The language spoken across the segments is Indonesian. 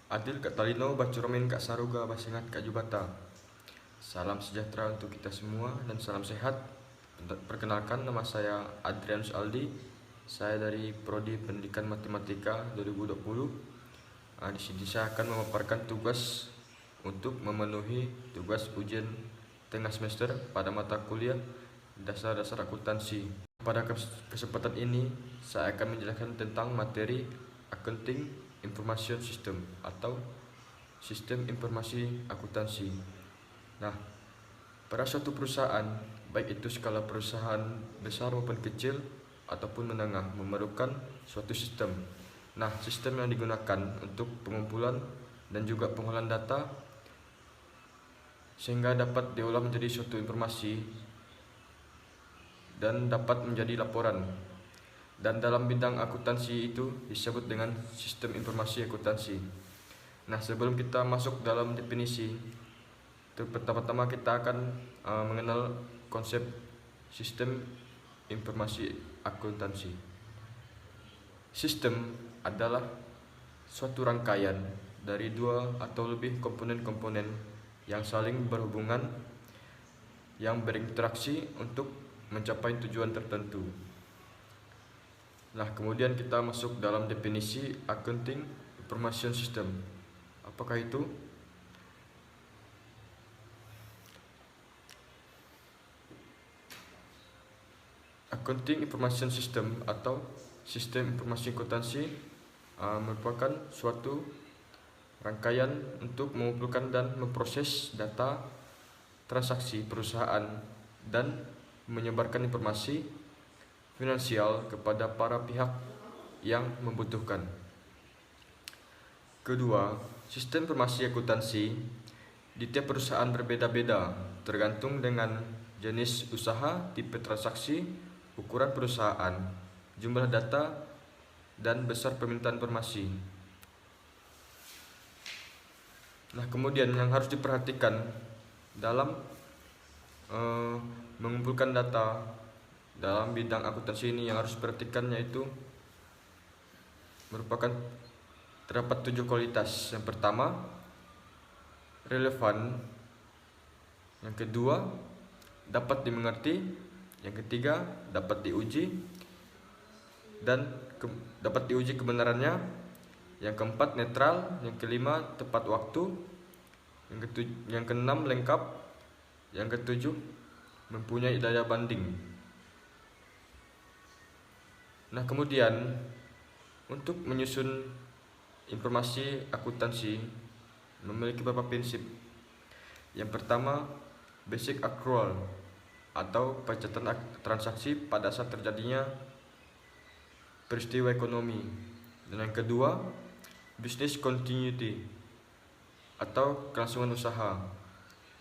Adil Kak Talino, Bacuromin Kak Saruga, Basengat Kak Jubata. Salam sejahtera untuk kita semua dan salam sehat. Perkenalkan, nama saya Adrianus Aldi. Saya dari Prodi Pendidikan Matematika 2020. Di sini saya akan memaparkan tugas untuk memenuhi tugas ujian tengah semester pada mata kuliah dasar-dasar akuntansi. Pada kesempatan ini, saya akan menjelaskan tentang materi Accounting Information System atau Sistem Informasi Akuntansi. Nah, pada suatu perusahaan, baik itu skala perusahaan besar maupun kecil ataupun menengah, memerlukan suatu sistem. Nah, sistem yang digunakan untuk pengumpulan dan juga pengolahan data sehingga dapat diolah menjadi suatu informasi dan dapat menjadi laporan. Dan dalam bidang akuntansi itu disebut dengan sistem informasi akuntansi. Nah, sebelum kita masuk dalam definisi, pertama-tama kita akan mengenal konsep sistem informasi akuntansi. Sistem adalah suatu rangkaian dari dua atau lebih komponen-komponen yang saling berhubungan, yang berinteraksi untuk mencapai tujuan tertentu. Nah, kemudian kita masuk dalam definisi Accounting Information System. Apakah itu? Accounting Information System atau Sistem Informasi Akuntansi merupakan suatu rangkaian untuk mengumpulkan dan memproses data transaksi perusahaan dan menyebarkan informasi finansial kepada para pihak yang membutuhkan. Kedua, sistem informasi akuntansi di tiap perusahaan berbeda-beda tergantung dengan jenis usaha, tipe transaksi, ukuran perusahaan, jumlah data, dan besar permintaan informasi. Nah, kemudian yang harus diperhatikan dalam mengumpulkan data dalam bidang akuntansi ini, yang harus diperhatikan yaitu merupakan terdapat 7 kualitas. Yang pertama, relevan. Yang kedua, dapat dimengerti. Yang ketiga, dapat diuji dan dapat diuji kebenarannya. Yang keempat, netral. Yang kelima, tepat waktu. Yang keenam, lengkap. Yang ketujuh, mempunyai daya banding. Nah, kemudian untuk menyusun informasi akuntansi memiliki beberapa prinsip. Yang pertama, basic accrual atau pencatatan transaksi pada saat terjadinya peristiwa ekonomi. Dan yang kedua, business continuity atau kelangsungan usaha.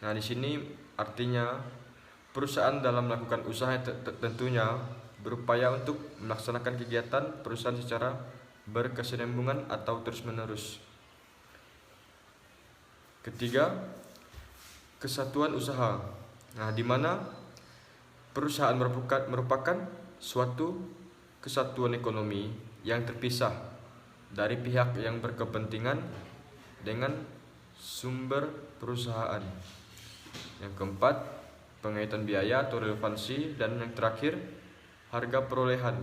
Nah, di sini artinya perusahaan dalam melakukan usaha tentunya berupaya untuk melaksanakan kegiatan perusahaan secara berkesinambungan atau terus-menerus. Ketiga, kesatuan usaha. Nah, di mana perusahaan merupakan suatu kesatuan ekonomi yang terpisah dari pihak yang berkepentingan dengan sumber perusahaan. Yang keempat, pengaitan biaya atau relevansi. Dan yang terakhir, harga perolehan.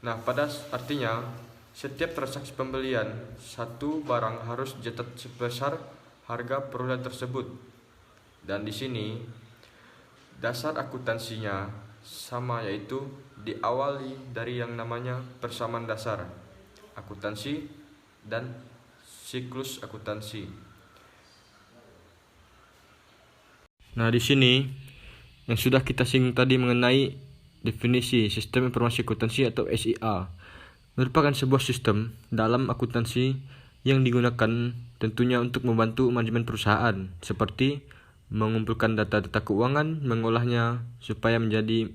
Nah, artinya setiap transaksi pembelian satu barang harus dicatat sebesar harga perolehan tersebut. Dan di sini dasar akuntansinya sama, yaitu diawali dari yang namanya persamaan dasar akuntansi dan siklus akuntansi. Nah, di sini yang sudah kita singgung tadi mengenai definisi Sistem Informasi Akuntansi atau SIA merupakan sebuah sistem dalam akuntansi yang digunakan tentunya untuk membantu manajemen perusahaan, seperti mengumpulkan data-data keuangan, mengolahnya supaya menjadi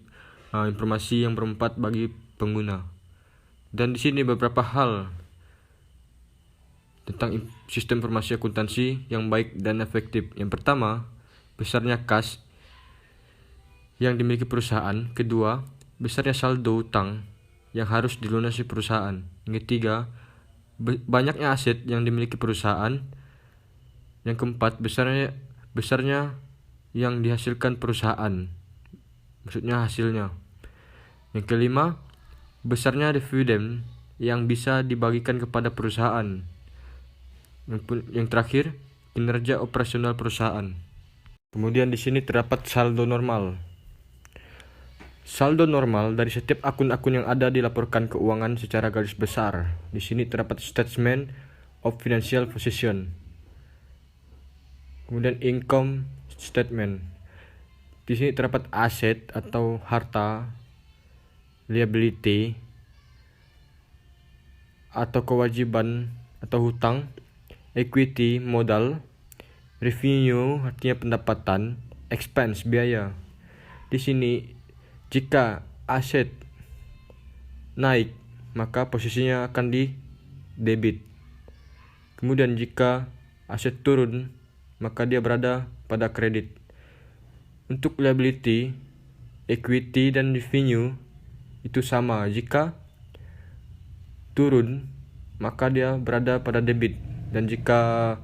informasi yang bermanfaat bagi pengguna. Dan di sini beberapa hal tentang sistem informasi akuntansi yang baik dan efektif. Yang pertama, besarnya kas yang dimiliki perusahaan. Kedua, besarnya saldo utang yang harus dilunasi perusahaan. Yang ketiga, banyaknya aset yang dimiliki perusahaan. Yang keempat, besarnya yang dihasilkan perusahaan, maksudnya hasilnya. Yang kelima, besarnya dividen yang bisa dibagikan kepada perusahaan. Yang terakhir, kinerja operasional perusahaan. Kemudian di sini terdapat saldo normal. Saldo normal dari setiap akun-akun yang ada dilaporkan keuangan secara garis besar. Di sini terdapat statement of financial position. Kemudian income statement. Di sini terdapat aset atau harta, liability atau kewajiban atau hutang, equity modal, revenue artinya pendapatan, expense biaya. Di sini jika aset naik maka posisinya akan di debit. Kemudian jika aset turun maka dia berada pada kredit. Untuk liability, equity dan revenue itu sama. Jika turun maka dia berada pada debit, dan jika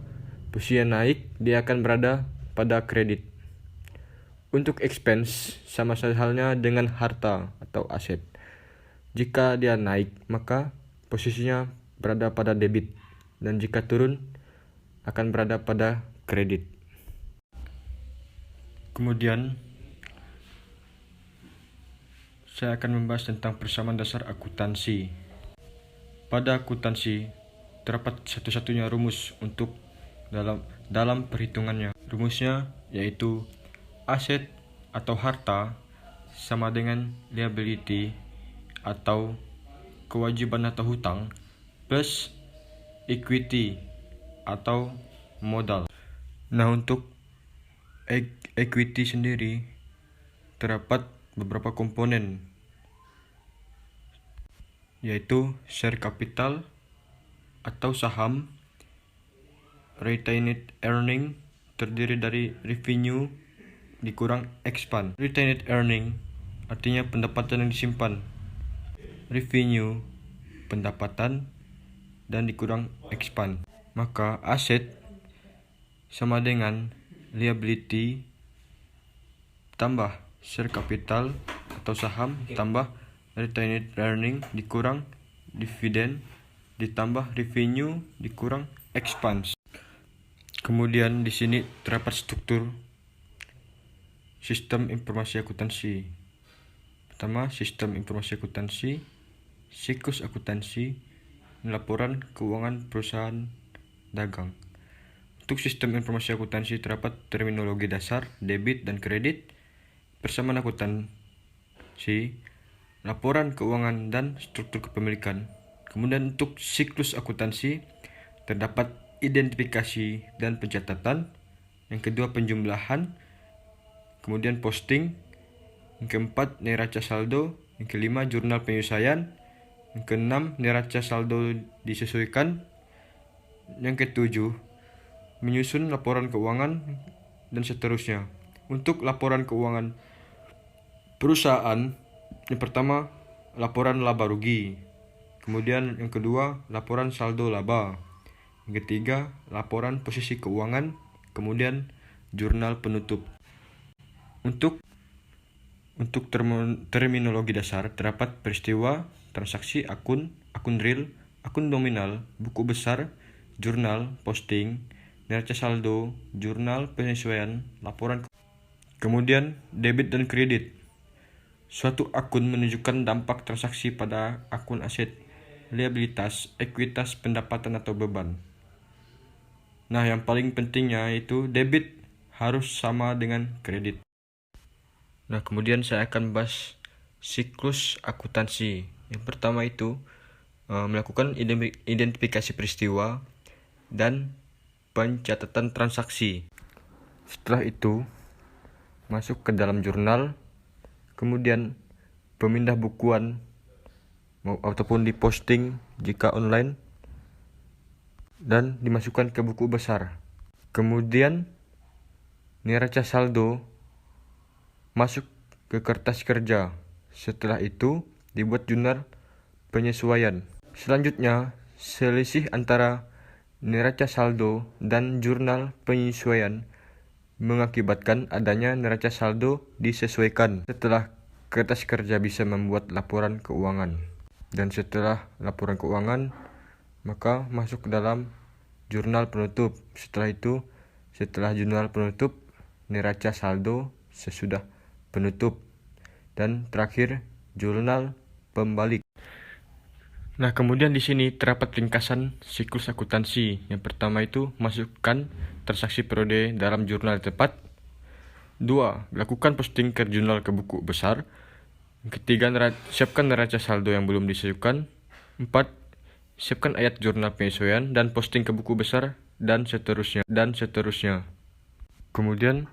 posisinya naik dia akan berada pada kredit. Untuk expense sama halnya dengan harta atau aset. Jika dia naik maka posisinya berada pada debit, dan jika turun akan berada pada kredit. Kemudian saya akan membahas tentang persamaan dasar akuntansi. Pada akuntansi terdapat satu-satunya rumus untuk dalam perhitungannya. Rumusnya yaitu aset atau harta sama dengan liability atau kewajiban atau hutang plus equity atau modal. Nah, untuk equity sendiri terdapat beberapa komponen, yaitu share capital atau saham, retained earning terdiri dari revenue dikurang expand. Retained earning artinya pendapatan yang disimpan, revenue pendapatan, dan dikurang expand. Maka aset sama dengan liability tambah share capital atau saham tambah retained earning dikurang dividen ditambah revenue dikurang expense. Kemudian di sini terdapat struktur sistem informasi akuntansi. Pertama, sistem informasi akuntansi, siklus akuntansi, laporan keuangan perusahaan dagang. Untuk sistem informasi akuntansi terdapat terminologi dasar, debit dan kredit, persamaan akuntansi, laporan keuangan dan struktur kepemilikan. Kemudian untuk siklus akuntansi terdapat identifikasi dan pencatatan, yang kedua penjumlahan, kemudian posting, yang keempat neraca saldo, yang kelima jurnal penyelesaian, yang keenam neraca saldo disesuaikan, yang ketujuh menyusun laporan keuangan, dan seterusnya. Untuk laporan keuangan perusahaan, yang pertama laporan laba rugi, kemudian yang kedua laporan saldo laba, yang ketiga laporan posisi keuangan, kemudian jurnal penutup. Untuk terminologi dasar terdapat peristiwa, transaksi, akun real, akun nominal, buku besar, jurnal, posting, neraca saldo, jurnal penyesuaian, laporan. Kemudian debit dan kredit. Suatu akun menunjukkan dampak transaksi pada akun aset, liabilitas, ekuitas, pendapatan atau beban. Nah, yang paling pentingnya itu debit harus sama dengan kredit. Nah, kemudian saya akan bahas siklus akuntansi. Yang pertama itu melakukan identifikasi peristiwa dan pencatatan transaksi. Setelah itu masuk ke dalam jurnal, kemudian pemindah bukuan ataupun diposting jika online, dan dimasukkan ke buku besar. Kemudian neraca saldo masuk ke kertas kerja. Setelah itu dibuat jurnal penyesuaian. Selanjutnya selisih antara neraca saldo dan jurnal penyesuaian mengakibatkan adanya neraca saldo disesuaikan setelah kertas kerja bisa membuat laporan keuangan. Dan setelah laporan keuangan, maka masuk ke dalam jurnal penutup. Setelah itu, setelah jurnal penutup, neraca saldo sesudah penutup. Dan terakhir, jurnal pembalik. Nah, kemudian di sini terdapat ringkasan siklus akuntansi. Yang pertama itu masukkan transaksi periode dalam jurnal tepat. 2. Lakukan posting ke jurnal ke buku besar. Yang ketiga, siapkan neraca saldo yang belum disesuaikan. 4. Siapkan ayat jurnal penyesuaian dan posting ke buku besar dan seterusnya. Kemudian,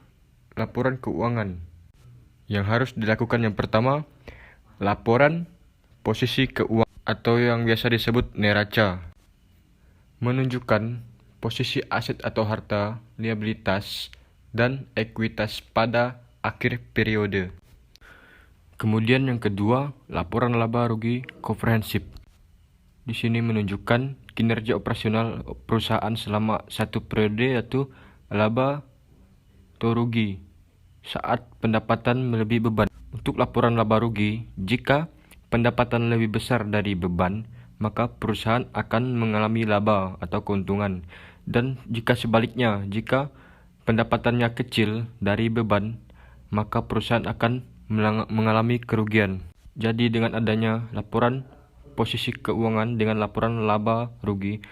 laporan keuangan. Yang harus dilakukan yang pertama, laporan posisi keuangan atau yang biasa disebut neraca, menunjukkan posisi aset atau harta, liabilitas, dan ekuitas pada akhir periode. Kemudian yang kedua, laporan laba rugi komprehensif. Di sini menunjukkan kinerja operasional perusahaan selama satu periode, yaitu laba atau rugi saat pendapatan melebihi beban. Untuk laporan laba rugi, jika pendapatan lebih besar dari beban, maka perusahaan akan mengalami laba atau keuntungan. Dan jika sebaliknya, jika pendapatannya kecil dari beban, maka perusahaan akan mengalami kerugian. Jadi dengan adanya laporan posisi keuangan dengan laporan laba rugi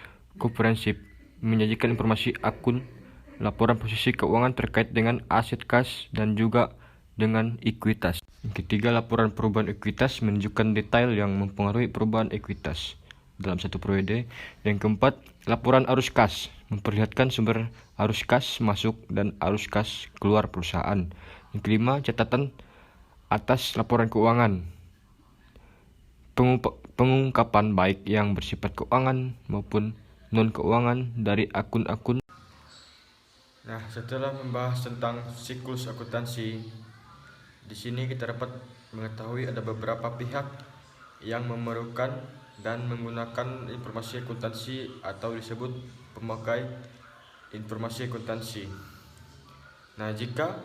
komprehensif menyajikan informasi akun laporan posisi keuangan terkait dengan aset kas dan juga dengan ekuitas. Yang ketiga, laporan perubahan ekuitas menunjukkan detail yang mempengaruhi perubahan ekuitas dalam satu periode. Yang keempat, laporan arus kas memperlihatkan sumber arus kas masuk dan arus kas keluar perusahaan. Yang kelima, catatan atas laporan keuangan. Pengungkapan baik yang bersifat keuangan maupun non-keuangan dari akun-akun. Nah, setelah membahas tentang siklus akuntansi, di sini kita dapat mengetahui ada beberapa pihak yang memerlukan dan menggunakan informasi akuntansi atau disebut pemakai informasi akuntansi. Nah, jika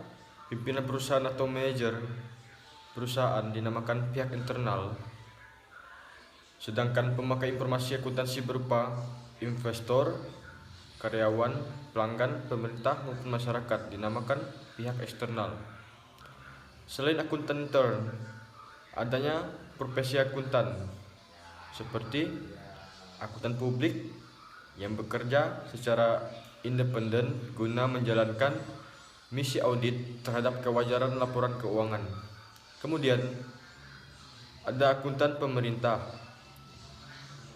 pimpinan perusahaan atau manajer perusahaan dinamakan pihak internal, sedangkan pemakai informasi akuntansi berupa investor, karyawan, pelanggan, pemerintah maupun masyarakat dinamakan pihak eksternal. Selain akuntan intern, adanya profesi akuntan seperti akuntan publik yang bekerja secara independen guna menjalankan misi audit terhadap kewajaran laporan keuangan. Kemudian ada akuntan pemerintah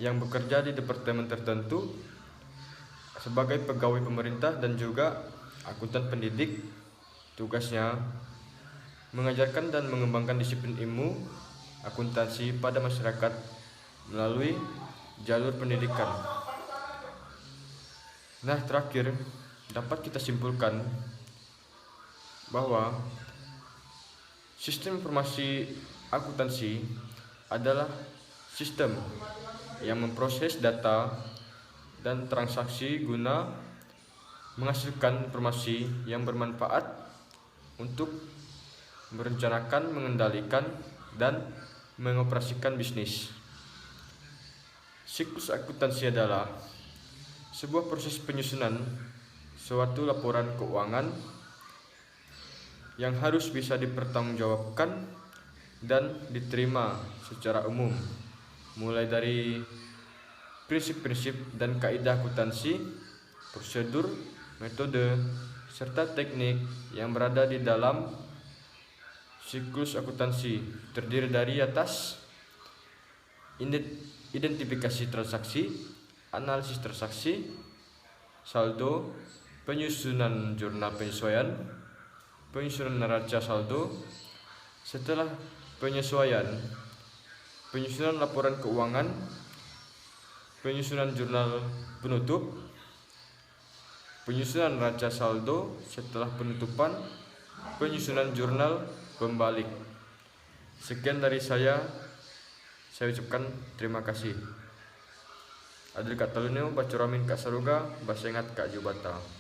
yang bekerja di departemen tertentu sebagai pegawai pemerintah, dan juga akuntan pendidik, tugasnya mengajarkan dan mengembangkan disiplin ilmu akuntansi pada masyarakat melalui jalur pendidikan. Nah, terakhir dapat kita simpulkan bahwa sistem informasi akuntansi adalah sistem yang memproses data dan transaksi guna menghasilkan informasi yang bermanfaat untuk merencanakan, mengendalikan, dan mengoperasikan bisnis. Siklus akuntansi adalah sebuah proses penyusunan suatu laporan keuangan yang harus bisa dipertanggungjawabkan dan diterima secara umum, mulai dari prinsip-prinsip dan kaidah akuntansi, prosedur, metode, serta teknik yang berada di dalam siklus akuntansi. Terdiri dari atas identifikasi transaksi, analisis transaksi, saldo, penyusunan jurnal penyesuaian, penyusunan neraca saldo. Setelah penyesuaian, penyusunan laporan keuangan, penyusunan jurnal penutup, penyusunan neraca saldo. Setelah penutupan, penyusunan jurnal pembalik. Sekian dari saya ucapkan terima kasih. Adil Kak Taluneo, Bacuramin Kak Saruga, Basengat Kak Jubata.